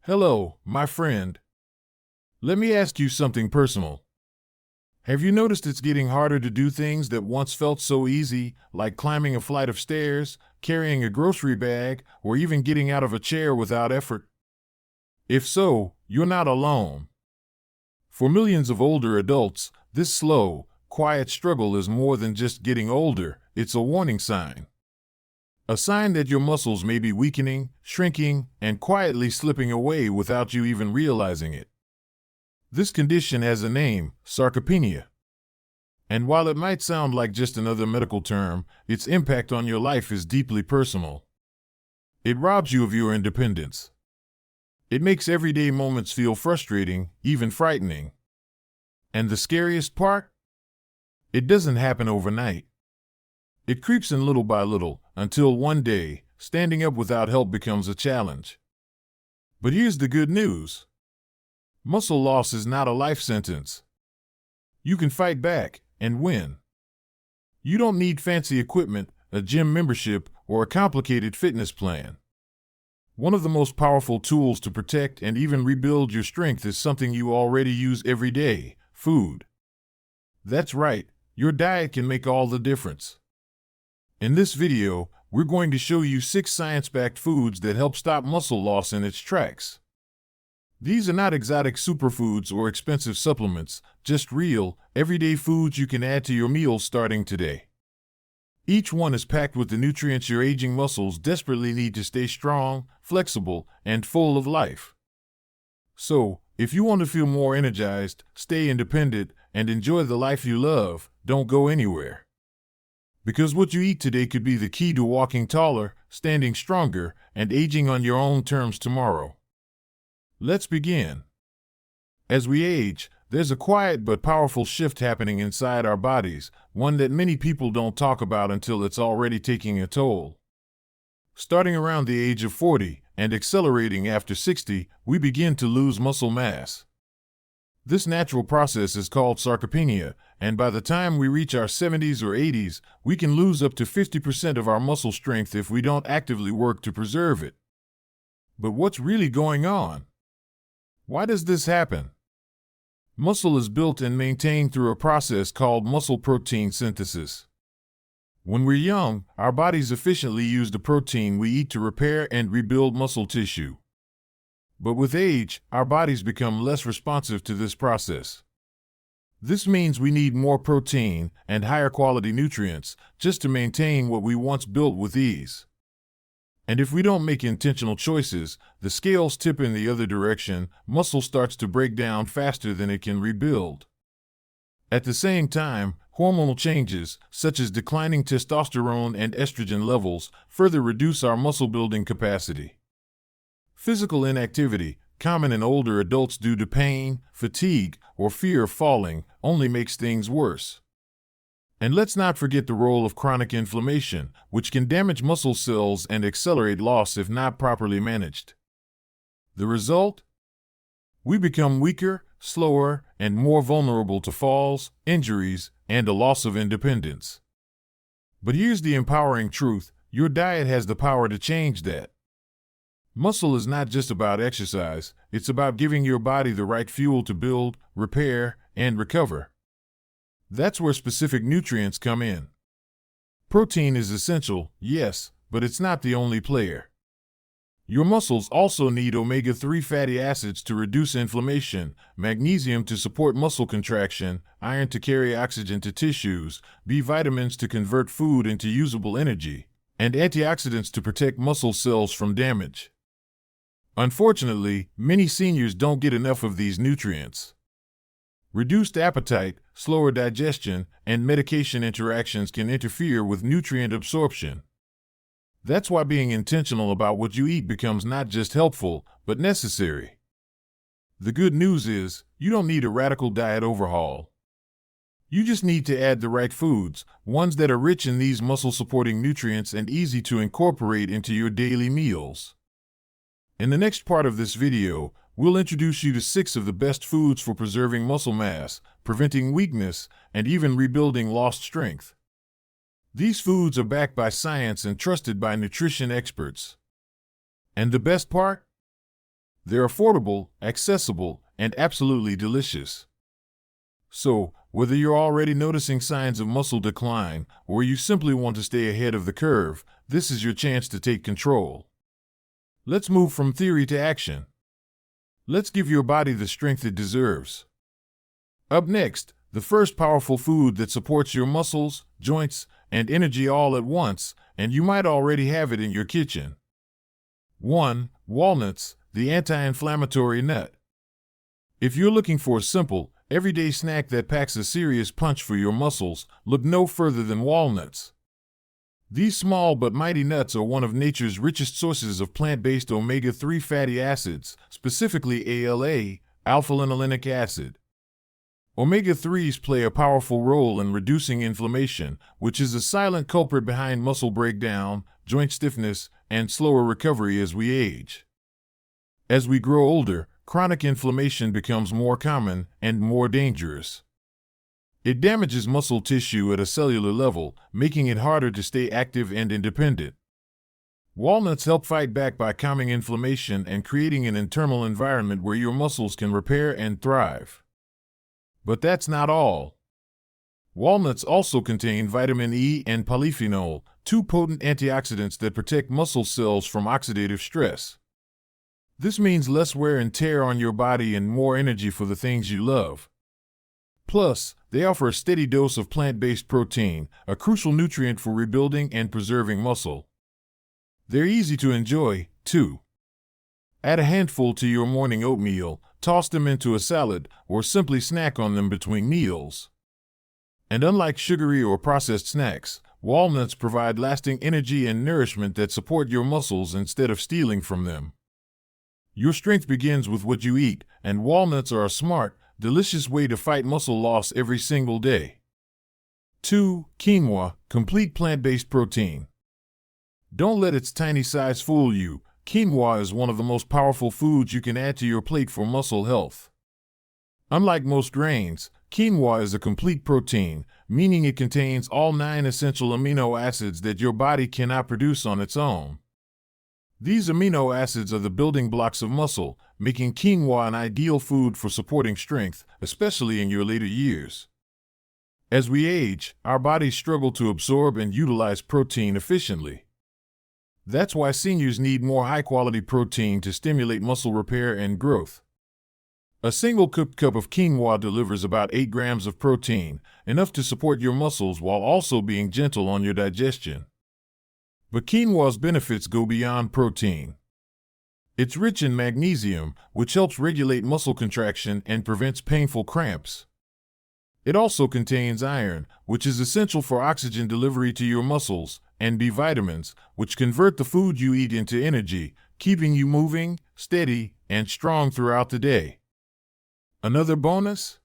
Hello, my friend. Let me ask you something personal. Have you noticed it's getting harder to do things that once felt so easy, like climbing a flight of stairs, carrying a grocery bag, or even getting out of a chair without effort? If so, you're not alone. For millions of older adults, this slow, quiet struggle is more than just getting older, it's a warning sign. A sign that your muscles may be weakening, shrinking, and quietly slipping away without you even realizing it. This condition has a name, sarcopenia. And while it might sound like just another medical term, its impact on your life is deeply personal. It robs you of your independence. It makes everyday moments feel frustrating, even frightening. And the scariest part? It doesn't happen overnight. It creeps in little by little, until one day, standing up without help becomes a challenge. But here's the good news. Muscle loss is not a life sentence. You can fight back and win. You don't need fancy equipment, a gym membership, or a complicated fitness plan. One of the most powerful tools to protect and even rebuild your strength is something you already use every day: food. That's right, your diet can make all the difference. In this video, we're going to show you 6 science-backed foods that help stop muscle loss in its tracks. These are not exotic superfoods or expensive supplements, just real, everyday foods you can add to your meals starting today. Each one is packed with the nutrients your aging muscles desperately need to stay strong, flexible, and full of life. So, if you want to feel more energized, stay independent, and enjoy the life you love, don't go anywhere. Because what you eat today could be the key to walking taller, standing stronger, and aging on your own terms tomorrow. Let's begin. As we age, there's a quiet but powerful shift happening inside our bodies, one that many people don't talk about until it's already taking a toll. Starting around the age of 40 and accelerating after 60, we begin to lose muscle mass. This natural process is called sarcopenia, and by the time we reach our 70s or 80s, we can lose up to 50% of our muscle strength if we don't actively work to preserve it. But what's really going on? Why does this happen? Muscle is built and maintained through a process called muscle protein synthesis. When we're young, our bodies efficiently use the protein we eat to repair and rebuild muscle tissue. But with age, our bodies become less responsive to this process. This means we need more protein and higher quality nutrients just to maintain what we once built with ease. And if we don't make intentional choices, the scales tip in the other direction, muscle starts to break down faster than it can rebuild. At the same time, hormonal changes, such as declining testosterone and estrogen levels, further reduce our muscle building capacity. Physical inactivity, common in older adults due to pain, fatigue, or fear of falling, only makes things worse. And let's not forget the role of chronic inflammation, which can damage muscle cells and accelerate loss if not properly managed. The result? We become weaker, slower, and more vulnerable to falls, injuries, and a loss of independence. But here's the empowering truth: your diet has the power to change that. Muscle is not just about exercise, it's about giving your body the right fuel to build, repair, and recover. That's where specific nutrients come in. Protein is essential, yes, but it's not the only player. Your muscles also need omega-3 fatty acids to reduce inflammation, magnesium to support muscle contraction, iron to carry oxygen to tissues, B vitamins to convert food into usable energy, and antioxidants to protect muscle cells from damage. Unfortunately, many seniors don't get enough of these nutrients. Reduced appetite, slower digestion, and medication interactions can interfere with nutrient absorption. That's why being intentional about what you eat becomes not just helpful, but necessary. The good news is, you don't need a radical diet overhaul. You just need to add the right foods, ones that are rich in these muscle-supporting nutrients and easy to incorporate into your daily meals. In the next part of this video, we'll introduce you to 6 of the best foods for preserving muscle mass, preventing weakness, and even rebuilding lost strength. These foods are backed by science and trusted by nutrition experts. And the best part? They're affordable, accessible, and absolutely delicious. So, whether you're already noticing signs of muscle decline or you simply want to stay ahead of the curve, this is your chance to take control. Let's move from theory to action. Let's give your body the strength it deserves. Up next, the first powerful food that supports your muscles, joints, and energy all at once, and you might already have it in your kitchen. 1. Walnuts, the anti-inflammatory nut. If you're looking for a simple, everyday snack that packs a serious punch for your muscles, look no further than walnuts. These small but mighty nuts are one of nature's richest sources of plant-based omega-3 fatty acids, specifically ALA, alpha-linolenic acid. Omega-3s play a powerful role in reducing inflammation, which is a silent culprit behind muscle breakdown, joint stiffness, and slower recovery as we age. As we grow older, chronic inflammation becomes more common and more dangerous. It damages muscle tissue at a cellular level, making it harder to stay active and independent. Walnuts help fight back by calming inflammation and creating an internal environment where your muscles can repair and thrive. But that's not all. Walnuts also contain vitamin E and polyphenol, two potent antioxidants that protect muscle cells from oxidative stress. This means less wear and tear on your body and more energy for the things you love. Plus, they offer a steady dose of plant-based protein, a crucial nutrient for rebuilding and preserving muscle. They're easy to enjoy, too. Add a handful to your morning oatmeal, toss them into a salad, or simply snack on them between meals. And unlike sugary or processed snacks, walnuts provide lasting energy and nourishment that support your muscles instead of stealing from them. Your strength begins with what you eat, and walnuts are a smart, delicious way to fight muscle loss every single day. 2. Quinoa, complete plant-based protein. Don't let its tiny size fool you. Quinoa is one of the most powerful foods you can add to your plate for muscle health. Unlike most grains, quinoa is a complete protein, meaning it contains all 9 essential amino acids that your body cannot produce on its own. These amino acids are the building blocks of muscle, making quinoa an ideal food for supporting strength, especially in your later years. As we age, our bodies struggle to absorb and utilize protein efficiently. That's why seniors need more high-quality protein to stimulate muscle repair and growth. A single cooked cup of quinoa delivers about 8 grams of protein, enough to support your muscles while also being gentle on your digestion. But quinoa's benefits go beyond protein. It's rich in magnesium, which helps regulate muscle contraction and prevents painful cramps. It also contains iron, which is essential for oxygen delivery to your muscles, and B vitamins, which convert the food you eat into energy, keeping you moving, steady, and strong throughout the day. Another bonus?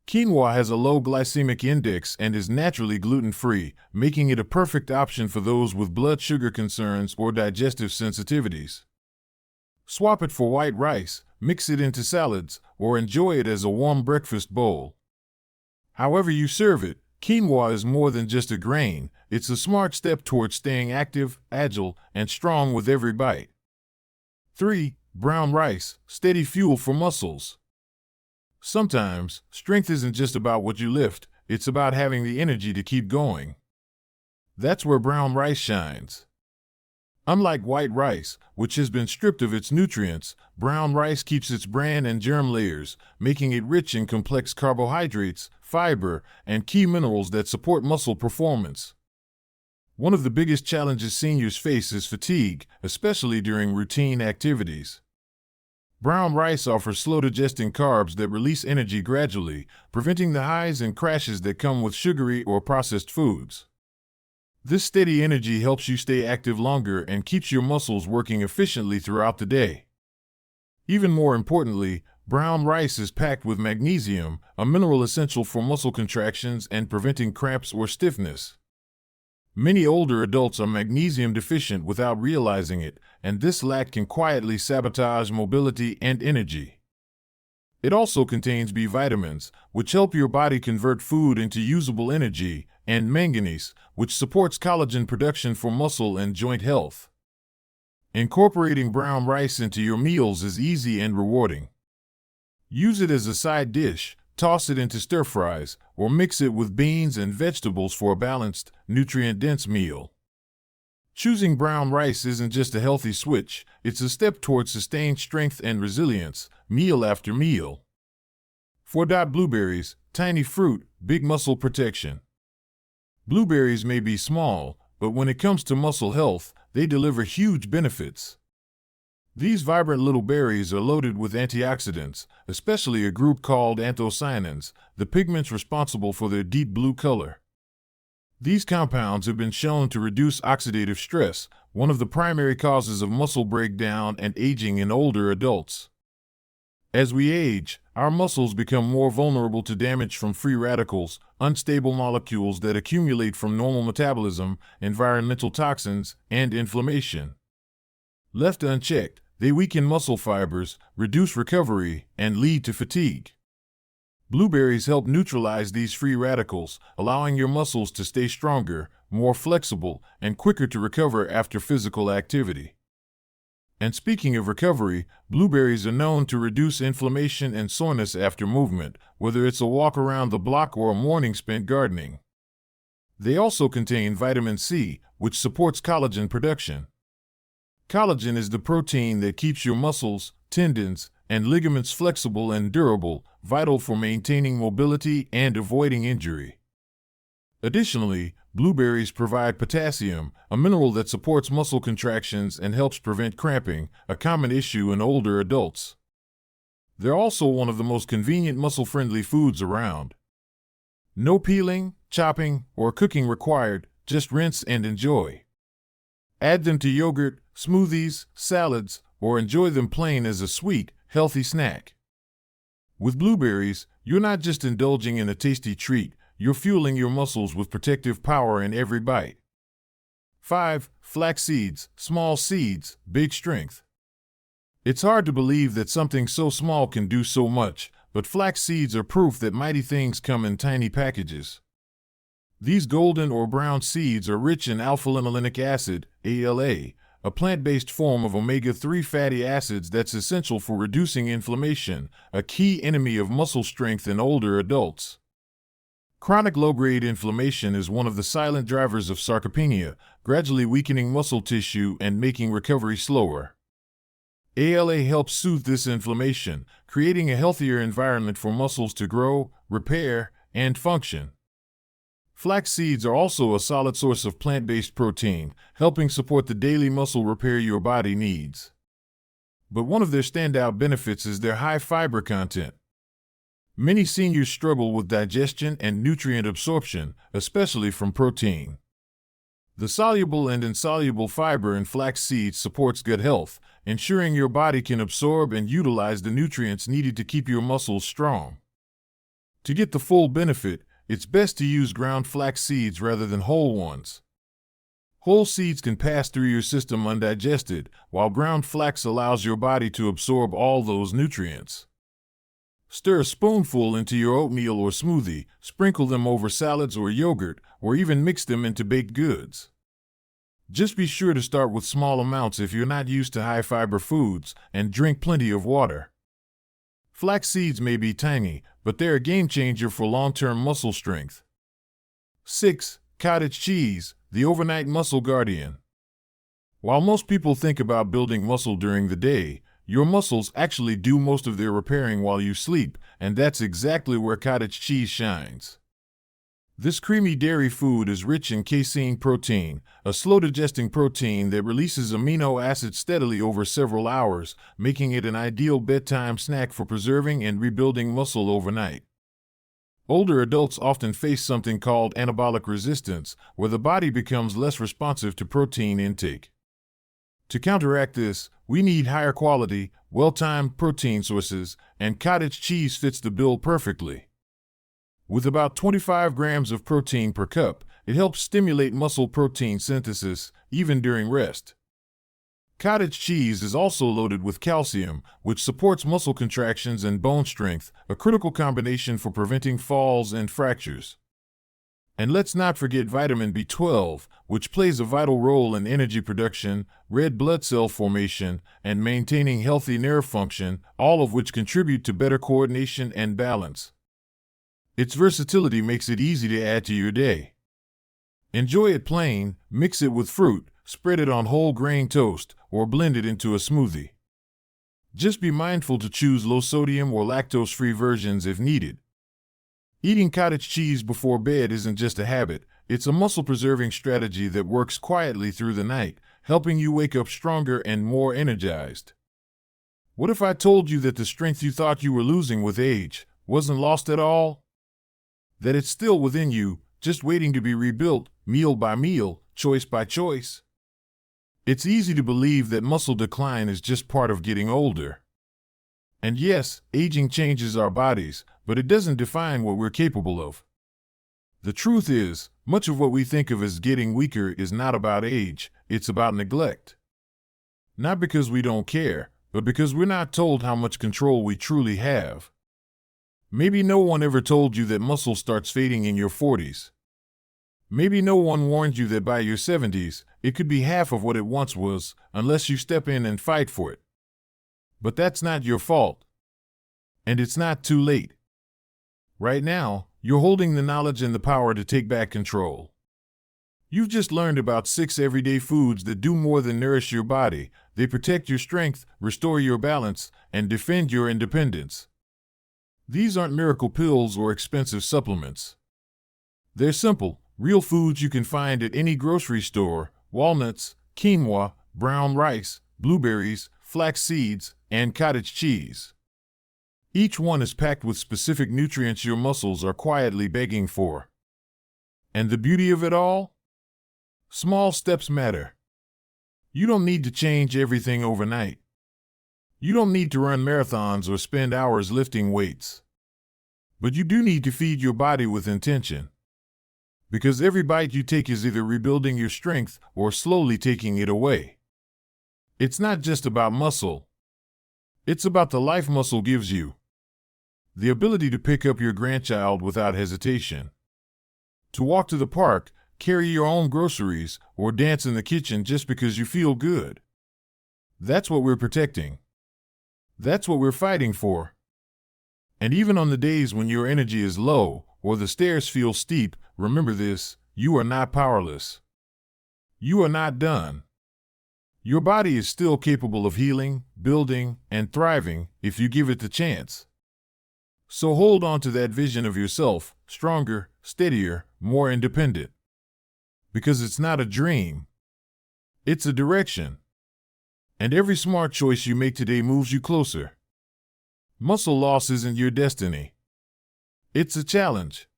Quinoa has a low glycemic index and is naturally gluten-free, making it a perfect option for those with blood sugar concerns or digestive sensitivities. Swap it for white rice, mix it into salads, or enjoy it as a warm breakfast bowl. However you serve it, quinoa is more than just a grain. It's a smart step towards staying active, agile, and strong with every bite. 3. Brown rice, steady fuel for muscles. Sometimes, strength isn't just about what you lift, it's about having the energy to keep going. That's where brown rice shines. Unlike white rice, which has been stripped of its nutrients, brown rice keeps its bran and germ layers, making it rich in complex carbohydrates, fiber, and key minerals that support muscle performance. One of the biggest challenges seniors face is fatigue, especially during routine activities. Brown rice offers slow-digesting carbs that release energy gradually, preventing the highs and crashes that come with sugary or processed foods. This steady energy helps you stay active longer and keeps your muscles working efficiently throughout the day. Even more importantly, brown rice is packed with magnesium, a mineral essential for muscle contractions and preventing cramps or stiffness. Many older adults are magnesium deficient without realizing it, and this lack can quietly sabotage mobility and energy. It also contains B vitamins, which help your body convert food into usable energy, and manganese, which supports collagen production for muscle and joint health. Incorporating brown rice into your meals is easy and rewarding. Use it as a side dish, toss it into stir fries, or mix it with beans and vegetables for a balanced, nutrient-dense meal. Choosing brown rice isn't just a healthy switch, it's a step towards sustained strength and resilience, meal after meal. 4. Blueberries, tiny fruit, big muscle protection. Blueberries may be small, but when it comes to muscle health, they deliver huge benefits. These vibrant little berries are loaded with antioxidants, especially a group called anthocyanins, the pigments responsible for their deep blue color. These compounds have been shown to reduce oxidative stress, one of the primary causes of muscle breakdown and aging in older adults. As we age, our muscles become more vulnerable to damage from free radicals, unstable molecules that accumulate from normal metabolism, environmental toxins, and inflammation. Left unchecked, they weaken muscle fibers, reduce recovery, and lead to fatigue. Blueberries help neutralize these free radicals, allowing your muscles to stay stronger, more flexible, and quicker to recover after physical activity. And speaking of recovery, blueberries are known to reduce inflammation and soreness after movement, whether it's a walk around the block or a morning spent gardening. They also contain vitamin C, which supports collagen production. Collagen is the protein that keeps your muscles, tendons, and ligaments flexible and durable, vital for maintaining mobility and avoiding injury. Additionally, blueberries provide potassium, a mineral that supports muscle contractions and helps prevent cramping, a common issue in older adults. They're also one of the most convenient muscle-friendly foods around. No peeling, chopping, or cooking required, just rinse and enjoy. Add them to yogurt, smoothies, salads, or enjoy them plain as a sweet, healthy snack. With blueberries, you're not just indulging in a tasty treat, you're fueling your muscles with protective power in every bite. 5. Flax seeds, small seeds, big strength. It's hard to believe that something so small can do so much, but flax seeds are proof that mighty things come in tiny packages. These golden or brown seeds are rich in alpha-linolenic acid, ALA, a plant-based form of omega-3 fatty acids that's essential for reducing inflammation, a key enemy of muscle strength in older adults. Chronic low-grade inflammation is one of the silent drivers of sarcopenia, gradually weakening muscle tissue and making recovery slower. ALA helps soothe this inflammation, creating a healthier environment for muscles to grow, repair, and function. Flax seeds are also a solid source of plant-based protein, helping support the daily muscle repair your body needs. But one of their standout benefits is their high fiber content. Many seniors struggle with digestion and nutrient absorption, especially from protein. The soluble and insoluble fiber in flax seeds supports gut health, ensuring your body can absorb and utilize the nutrients needed to keep your muscles strong. To get the full benefit, it's best to use ground flax seeds rather than whole ones. Whole seeds can pass through your system undigested, while ground flax allows your body to absorb all those nutrients. Stir a spoonful into your oatmeal or smoothie, sprinkle them over salads or yogurt, or even mix them into baked goods. Just be sure to start with small amounts if you're not used to high-fiber foods, and drink plenty of water. Flax seeds may be tiny, but they're a game-changer for long-term muscle strength. 6. Cottage cheese, the overnight muscle guardian. While most people think about building muscle during the day, your muscles actually do most of their repairing while you sleep, and that's exactly where cottage cheese shines. This creamy dairy food is rich in casein protein, a slow-digesting protein that releases amino acids steadily over several hours, making it an ideal bedtime snack for preserving and rebuilding muscle overnight. Older adults often face something called anabolic resistance, where the body becomes less responsive to protein intake. To counteract this, we need higher quality, well-timed protein sources, and cottage cheese fits the bill perfectly. With about 25 grams of protein per cup, it helps stimulate muscle protein synthesis, even during rest. Cottage cheese is also loaded with calcium, which supports muscle contractions and bone strength, a critical combination for preventing falls and fractures. And let's not forget vitamin B12, which plays a vital role in energy production, red blood cell formation, and maintaining healthy nerve function, all of which contribute to better coordination and balance. Its versatility makes it easy to add to your day. Enjoy it plain, mix it with fruit, spread it on whole grain toast, or blend it into a smoothie. Just be mindful to choose low-sodium or lactose-free versions if needed. Eating cottage cheese before bed isn't just a habit, it's a muscle-preserving strategy that works quietly through the night, helping you wake up stronger and more energized. What if I told you that the strength you thought you were losing with age wasn't lost at all? That it's still within you, just waiting to be rebuilt, meal by meal, choice by choice? It's easy to believe that muscle decline is just part of getting older. And yes, aging changes our bodies, but it doesn't define what we're capable of. The truth is, much of what we think of as getting weaker is not about age, it's about neglect. Not because we don't care, but because we're not told how much control we truly have. Maybe no one ever told you that muscle starts fading in your 40s. Maybe no one warned you that by your 70s, it could be half of what it once was, unless you step in and fight for it. But that's not your fault. And it's not too late. Right now, you're holding the knowledge and the power to take back control. You've just learned about 6 everyday foods that do more than nourish your body. They protect your strength, restore your balance, and defend your independence. These aren't miracle pills or expensive supplements. They're simple, real foods you can find at any grocery store: walnuts, quinoa, brown rice, blueberries, flax seeds, and cottage cheese. Each one is packed with specific nutrients your muscles are quietly begging for. And the beauty of it all? Small steps matter. You don't need to change everything overnight. You don't need to run marathons or spend hours lifting weights. But you do need to feed your body with intention. Because every bite you take is either rebuilding your strength or slowly taking it away. It's not just about muscle. It's about the life muscle gives you. The ability to pick up your grandchild without hesitation. To walk to the park, carry your own groceries, or dance in the kitchen just because you feel good. That's what we're protecting. That's what we're fighting for. And even on the days when your energy is low, or the stairs feel steep, remember this: you are not powerless. You are not done. Your body is still capable of healing, building, and thriving if you give it the chance. So hold on to that vision of yourself, stronger, steadier, more independent. Because it's not a dream. It's a direction. And every smart choice you make today moves you closer. Muscle loss isn't your destiny. It's a challenge.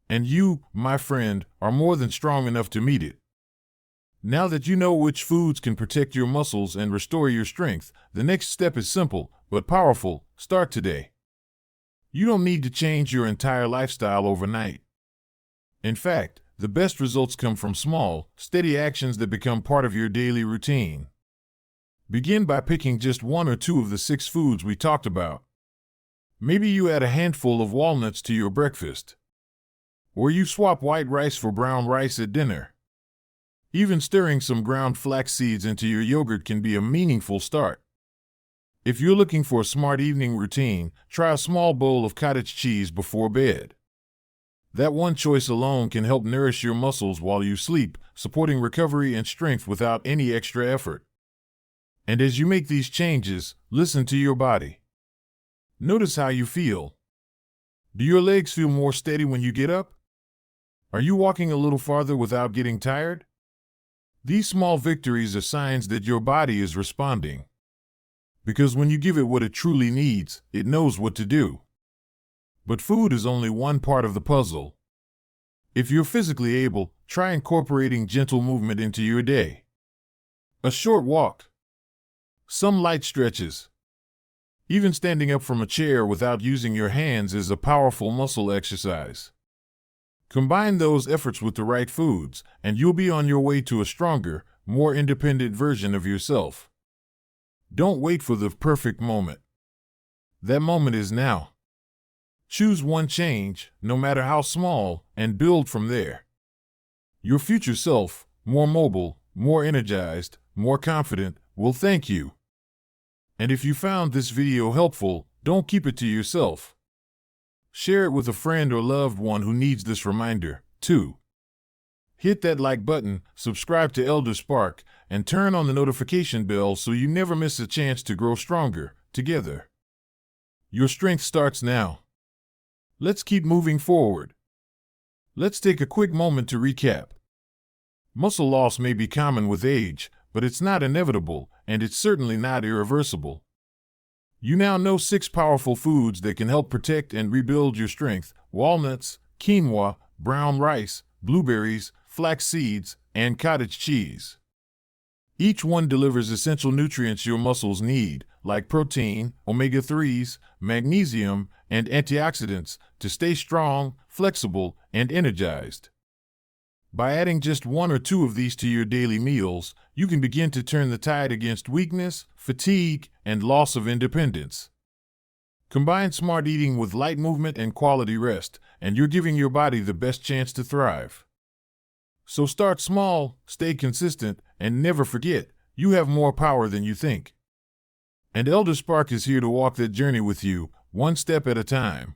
And you, my friend, are more than strong enough to meet it. Now that you know which foods can protect your muscles and restore your strength, the next step is simple, but powerful: start today. You don't need to change your entire lifestyle overnight. In fact, the best results come from small, steady actions that become part of your daily routine. Begin by picking just 1 or 2 of the 6 foods we talked about. Maybe you add a handful of walnuts to your breakfast. Or you swap white rice for brown rice at dinner. Even stirring some ground flax seeds into your yogurt can be a meaningful start. If you're looking for a smart evening routine, try a small bowl of cottage cheese before bed. That one choice alone can help nourish your muscles while you sleep, supporting recovery and strength without any extra effort. And as you make these changes, listen to your body. Notice how you feel. Do your legs feel more steady when you get up? Are you walking a little farther without getting tired? These small victories are signs that your body is responding. Because when you give it what it truly needs, it knows what to do. But food is only one part of the puzzle. If you're physically able, try incorporating gentle movement into your day. A short walk. Some light stretches. Even standing up from a chair without using your hands is a powerful muscle exercise. Combine those efforts with the right foods, and you'll be on your way to a stronger, more independent version of yourself. Don't wait for the perfect moment. That moment is now. Choose one change, no matter how small, and build from there. Your future self, more mobile, more energized, more confident, will thank you. And if you found this video helpful, don't keep it to yourself. Share it with a friend or loved one who needs this reminder, too. Hit that like button, subscribe to ElderSpark, and turn on the notification bell so you never miss a chance to grow stronger, together. Your strength starts now. Let's keep moving forward. Let's take a quick moment to recap. Muscle loss may be common with age, but it's not inevitable, and it's certainly not irreversible. You now know 6 powerful foods that can help protect and rebuild your strength: walnuts, quinoa, brown rice, blueberries, flax seeds, and cottage cheese. Each one delivers essential nutrients your muscles need, like protein, omega-3s, magnesium, and antioxidants, to stay strong, flexible, and energized. By adding just 1 or 2 of these to your daily meals, you can begin to turn the tide against weakness, fatigue, and loss of independence. Combine smart eating with light movement and quality rest, and you're giving your body the best chance to thrive. So start small, stay consistent, and never forget, you have more power than you think. And ElderSpark is here to walk that journey with you, one step at a time.